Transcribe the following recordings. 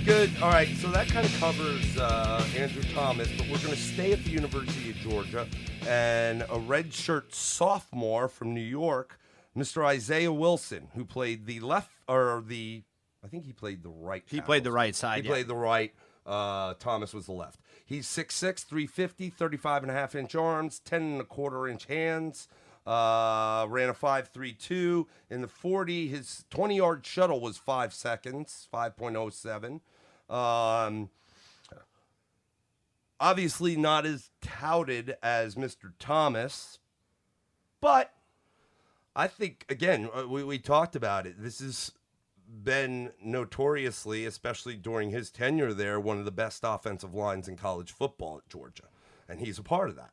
Good. All right, so that kind of covers Andrew Thomas, but we're going to stay at the University of Georgia, and a redshirt sophomore from New York, Mr. Isaiah Wilson, who played the left, I think he played the right. He played the right side. He played the right. Thomas was the left. He's 6'6", 350, 35.5-inch arms, 10.25-inch hands. Ran a 5.32 in the 40. His 20-yard shuttle was 5 seconds, 5.07. Obviously not as touted as Mr. Thomas, but I think, again, we talked about it. This has been notoriously, especially during his tenure there, one of the best offensive lines in college football at Georgia, and he's a part of that.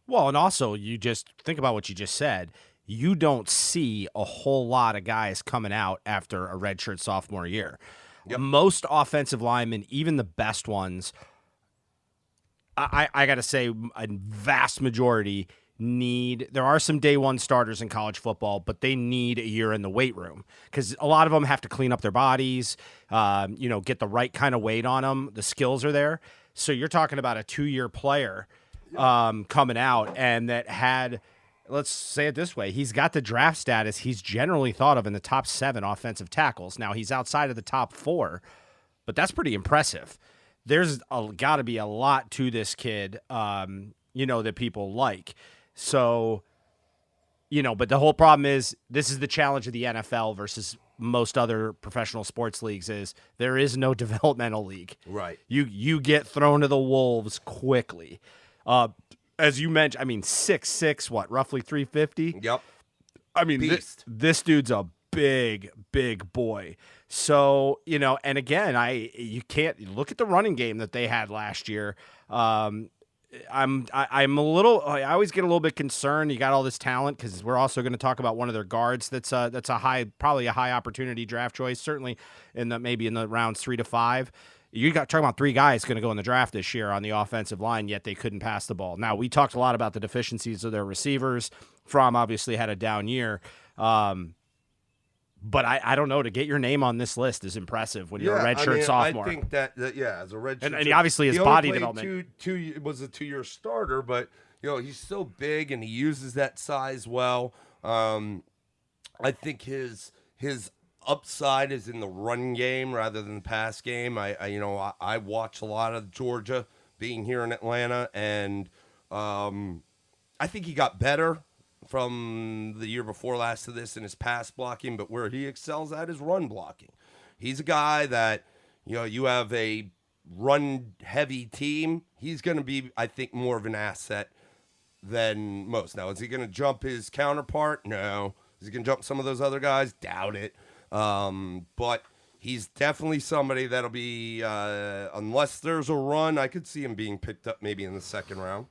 Well, and also, you just think about what you just said. You don't see a whole lot of guys coming out after a redshirt sophomore year. Yep. Most offensive linemen, even the best ones, I got to say, a vast majority there are some day one starters in college football, but they need a year in the weight room because a lot of them have to clean up their bodies, get the right kind of weight on them. The skills are there. So you're talking about a 2-year player coming out, and that had, let's say it this way, he's got the draft status. He's generally thought of in the top 7 offensive tackles. Now he's outside of the top 4, but that's pretty impressive. There's got to be a lot to this kid, that people like. So, but the whole problem is this is the challenge of the NFL versus most other professional sports leagues is there is no developmental league. Right. You get thrown to the wolves quickly. As you mentioned, 6'6", roughly 350? Yep. This dude's a big, big boy. So, and again, you can't look at the running game that they had last year. I always get a little bit concerned. You got all this talent because we're also going to talk about one of their guards that's probably a high opportunity draft choice, certainly maybe in the rounds 3 to 5. You got talking about 3 guys going to go in the draft this year on the offensive line, yet they couldn't pass the ball. Now, we talked a lot about the deficiencies of their receivers. Fromm obviously had a down year. But I don't know, to get your name on this list is impressive when you're a redshirt sophomore. I think that as a redshirt, and obviously his body development. Was a 2-year starter, but he's so big and he uses that size well. I think his upside is in the run game rather than the pass game. I watch a lot of Georgia being here in Atlanta, and I think he got better from the year before last to this in his pass blocking, but where he excels at is run blocking. He's a guy that, you have a run-heavy team. He's going to be, I think, more of an asset than most. Now, is he going to jump his counterpart? No. Is he going to jump some of those other guys? Doubt it. But he's definitely somebody that'll be, unless there's a run, I could see him being picked up maybe in the second round.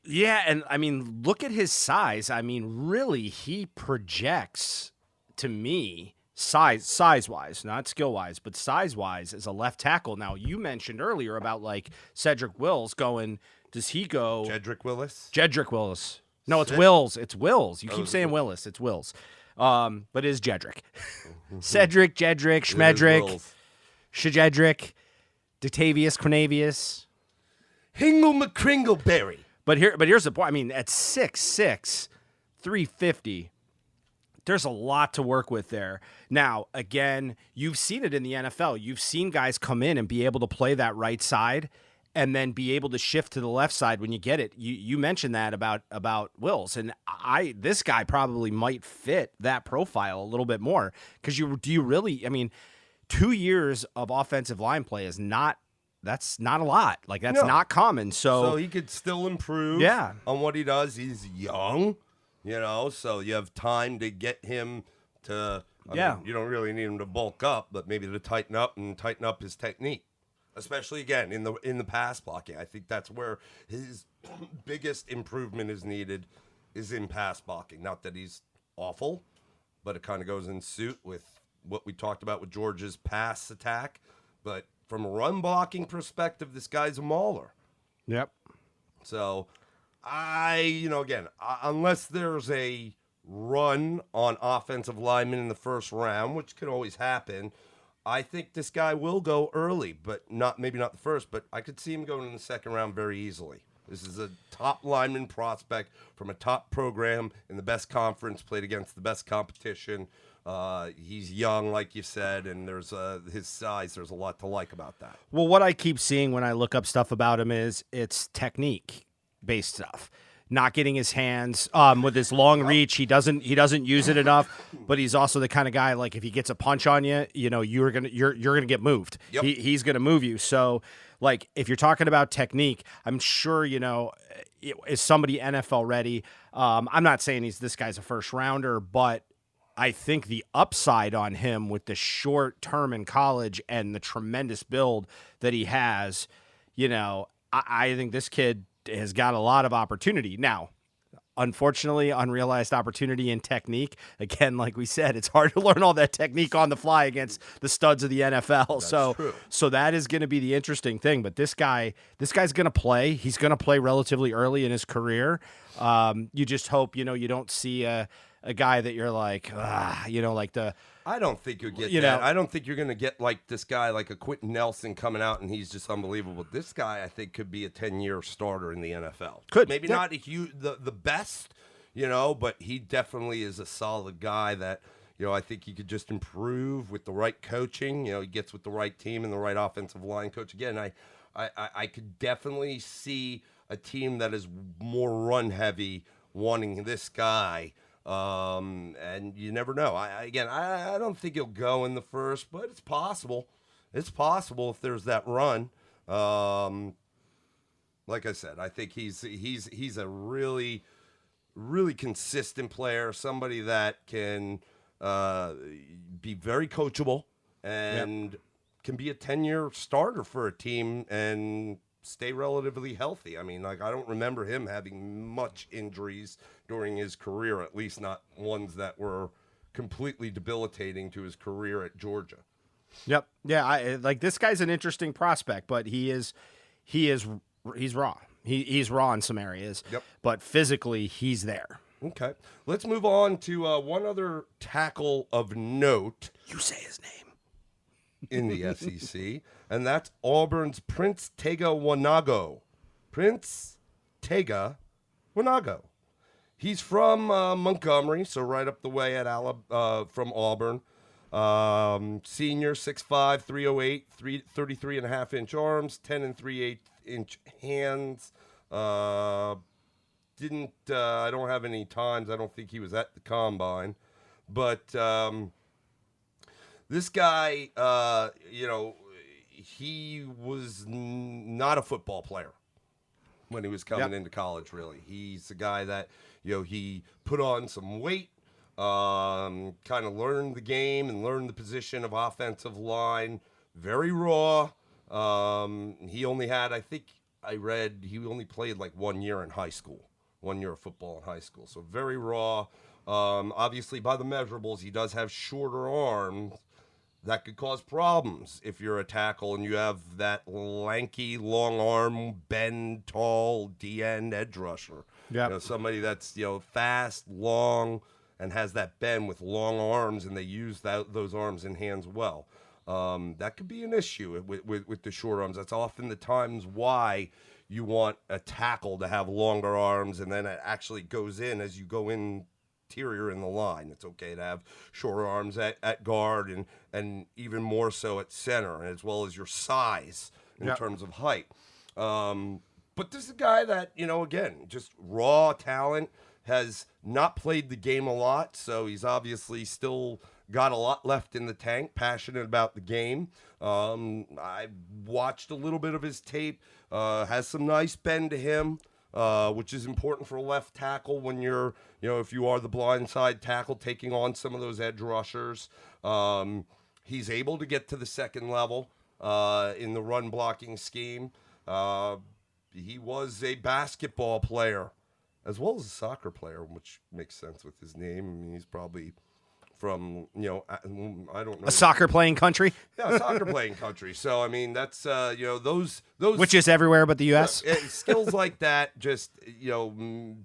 Yeah, and look at his size. Really, he projects to me size-wise, not skill-wise, but size-wise as a left tackle. Now, you mentioned earlier about Cedric Wills going. Does he go? Jedrick Willis. No, it's Wills. It's Wills. You keep saying Willis. It's Wills. But it is Jedrick. Cedric, Jedrick, Schmedrick, Shajedrick, Datavius, Quinavius, Hingle McCringleberry. But here's the point. At 6'6", 350, there's a lot to work with there. Now, again, you've seen it in the NFL. You've seen guys come in and be able to play that right side and then be able to shift to the left side when you get it. You mentioned that about Wills, and this guy probably might fit that profile a little bit more because 2 years of offensive line play is not. That's not a lot. That's not common. So he could still improve on what he does. He's young, so you have time to get him to, you don't really need him to bulk up, but maybe to tighten up his technique, especially again in the pass blocking. I think that's where his biggest improvement is needed, is in pass blocking. Not that he's awful, but it kind of goes in suit with what we talked about with Georgia's pass attack. But from a run blocking perspective, this guy's a mauler. Yep. So unless there's a run on offensive linemen in the first round, which can always happen, I think this guy will go early, but maybe not the first, but I could see him going in the second round very easily. This is a top lineman prospect from a top program in the best conference, played against the best competition. He's young, like you said, and there's his size. There's a lot to like about that. Well, what I keep seeing when I look up stuff about him is it's technique-based stuff. Not getting his hands with his long reach, he doesn't use it enough. But he's also the kind of guy, like, if he gets a punch on you, you're gonna get moved. Yep. He's gonna move you. So, like, if you're talking about technique, I'm sure is somebody NFL ready. I'm not saying this guy's a first rounder, but I think the upside on him with the short term in college and the tremendous build that he has, I think this kid has got a lot of opportunity. Now, unfortunately, unrealized opportunity in technique. Again, like we said, it's hard to learn all that technique on the fly against the studs of the NFL. That's true. So that is going to be the interesting thing. But this guy's going to play. He's going to play relatively early in his career. You just hope, you don't see a guy that you're like, like the. I don't think you'll get that. I don't think you're going to get like this guy, like a Quentin Nelson coming out and he's just unbelievable. This guy, I think, could be a 10-year starter in the NFL. Could. Maybe not the best, but he definitely is a solid guy that, I think he could just improve with the right coaching. He gets with the right team and the right offensive line coach. Again, I could definitely see a team that is more run heavy wanting this guy. And you never know. I don't think he'll go in the first, but it's possible. It's possible if there's that run. Like I said, I think he's a really, really consistent player. Somebody that can be very coachable and can be a 10-year starter for a team and stay relatively healthy. I mean, like, I don't remember him having much injuries during his career, at least not ones that were completely debilitating to his career at Georgia. Yep. Yeah, this guy's an interesting prospect, but he's raw. He's raw in some areas. Yep. But physically, he's there. Okay. Let's move on to one other tackle of note. You say his name. In the SEC, and that's Auburn's Prince Tega Wanogho. Prince Tega Wanogho. He's from Montgomery, so right up the way at from Auburn. Senior, 6'5", 308, 33.5-inch arms, 10 and 3/8-inch hands. I don't have any times. I don't think he was at the combine, but this guy, he was not a football player when he was coming into college, really. He's a guy that, he put on some weight, kind of learned the game and learned the position of offensive line. Very raw. He only had, I think I read, he only played like 1 year in high school. 1 year of football in high school. So very raw. Obviously, by the measurables, he does have shorter arms. That could cause problems if you're a tackle and you have that lanky, long arm, bend, tall, D-end edge rusher. Yeah. Somebody that's, fast, long, and has that bend with long arms, and they use those arms and hands well. That could be an issue with the short arms. That's often the times why you want a tackle to have longer arms, and then it actually goes in as you go in interior in the line. It's okay to have shorter arms at guard and even more so at center, as well as your size in terms of height. But this is a guy that, again, just raw talent, has not played the game a lot, so he's obviously still got a lot left in the tank, passionate about the game. I watched a little bit of his tape, has some nice bend to him. Which is important for a left tackle when you're, if you are the blindside tackle taking on some of those edge rushers. He's able to get to the second level in the run blocking scheme. He was a basketball player as well as a soccer player, which makes sense with his name. I mean, he's probably from, I don't know. A soccer playing country? Yeah, a soccer playing country. So, I mean, that's, those. Which is everywhere but the U.S.? Skills like that just,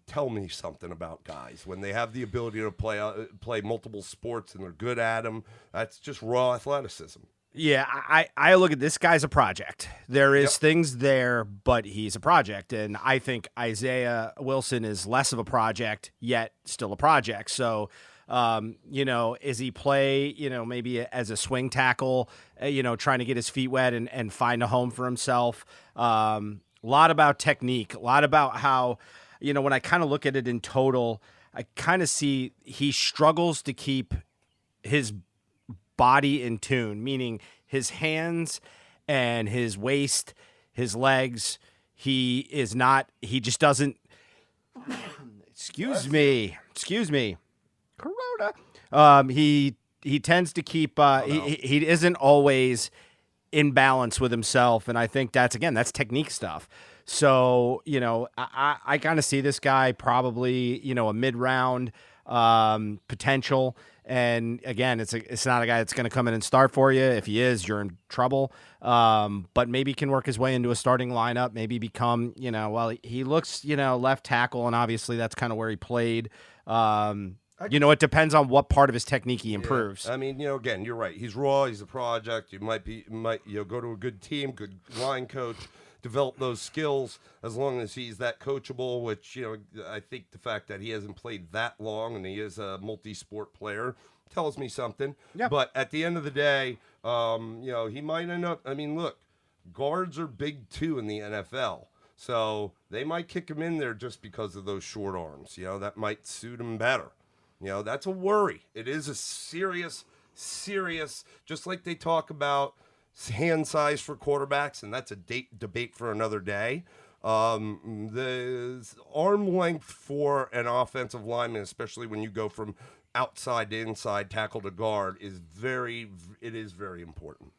tell me something about guys. When they have the ability to play multiple sports and they're good at them, that's just raw athleticism. Yeah, I look at this guy's a project. There is Yep. things there, but he's a project. And I think Isaiah Wilson is less of a project, yet still a project. So, is he play, maybe as a swing tackle, trying to get his feet wet and find a home for himself? A lot about technique, a lot about how, when I kind of look at it in total, I kind of see he struggles to keep his body in tune, meaning his hands and his waist, his legs. He just doesn't, excuse me, Corona. He tends to keep, he isn't always in balance with himself. And I think that's technique stuff. So, I kind of see this guy probably, a mid-round potential. And again, it's not a guy that's going to come in and start for you. If he is, you're in trouble. But maybe can work his way into a starting lineup. Maybe become, he looks, left tackle, and obviously that's kind of where he played. It depends on what part of his technique he improves. Yeah. I mean, again, you're right. He's raw. He's a project. You might go to a good team, good line coach, develop those skills as long as he's that coachable, which, I think the fact that he hasn't played that long and he is a multi-sport player tells me something. Yeah. But at the end of the day, he might end up, look, guards are big too in the NFL. So they might kick him in there just because of those short arms. That might suit him better. That's a worry. It is a serious, just like they talk about hand size for quarterbacks, and that's a debate for another day. The arm length for an offensive lineman, especially when you go from outside to inside, tackle to guard, is very important.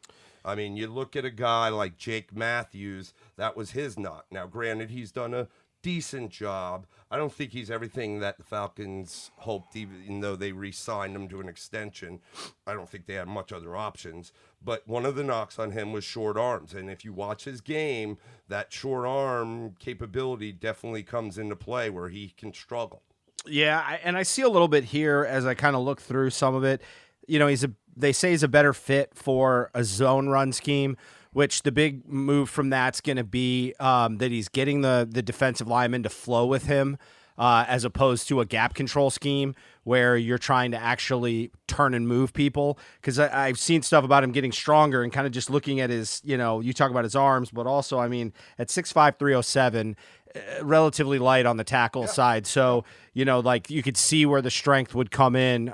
You look at a guy like Jake Matthews, that was his knock. Now, granted, he's done a decent job. I don't think he's everything that the Falcons hoped, even though they re-signed him to an extension. I don't think they had much other options. But one of the knocks on him was short arms. And if you watch his game, that short arm capability definitely comes into play where he can struggle. Yeah, and I see a little bit here as I kind of look through some of it. They say he's a better fit for a zone run scheme, which the big move from that's going to be that he's getting the defensive lineman to flow with him as opposed to a gap control scheme where you're trying to actually turn and move people. Because I've seen stuff about him getting stronger and kind of just looking at his, you talk about his arms, but also, at 6'5", 307, relatively light on the tackle side. So, you could see where the strength would come in.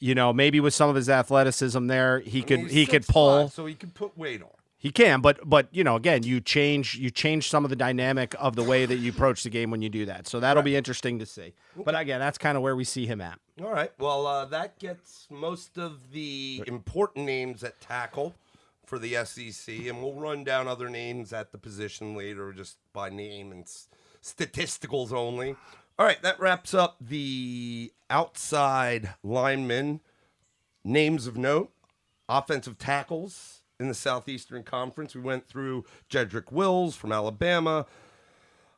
Maybe with some of his athleticism there, he could pull. So he could put weight on. He can, but again, you change some of the dynamic of the way that you approach the game when you do that. So that'll be interesting to see. Okay. But again, that's kind of where we see him at. All right. Well, that gets most of the important names at tackle for the SEC, and we'll run down other names at the position later, just by name and statisticals only. All right, that wraps up the outside linemen. Names of note, offensive tackles in the Southeastern Conference. We went through Jedrick Wills from Alabama.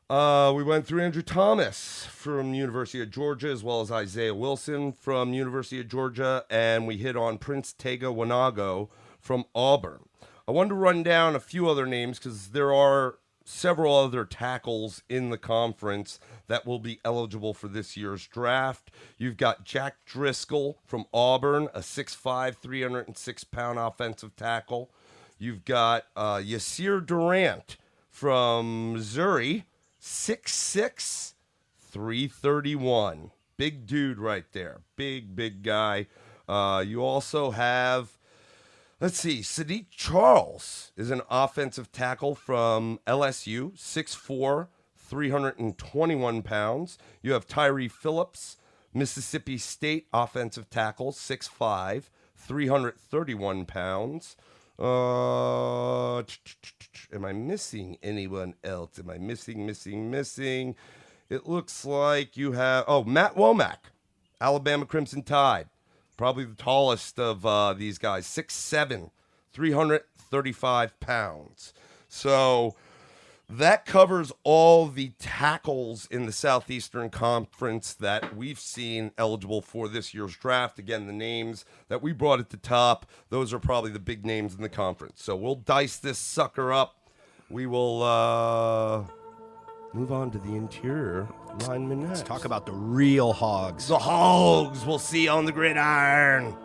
We went through Andrew Thomas from University of Georgia, as well as Isaiah Wilson from University of Georgia, and we hit on Prince Tega Wanago from Auburn. I wanted to run down a few other names because there are several other tackles in the conference that will be eligible for this year's draft. You've got Jack Driscoll from Auburn, a 6'5", 306-pound offensive tackle. You've got Yasir Durant from Missouri, 6'6", 331. Big dude right there. Big guy. You also have, Sadiq Charles is an offensive tackle from LSU, 6'4", 321 pounds. You have Tyree Phillips, Mississippi State offensive tackle, 6'5", 331 pounds. Am I missing anyone else? Am I missing? It looks like you have, Matt Womack, Alabama Crimson Tide. Probably the tallest of these guys, 6'7", 335 pounds. So that covers all the tackles in the Southeastern Conference that we've seen eligible for this year's draft. Again, the names that we brought at the top, those are probably the big names in the conference. So we'll dice this sucker up. We will move on to the interior lineman next. Let's talk about the real hogs. The Hogs we'll see on the gridiron.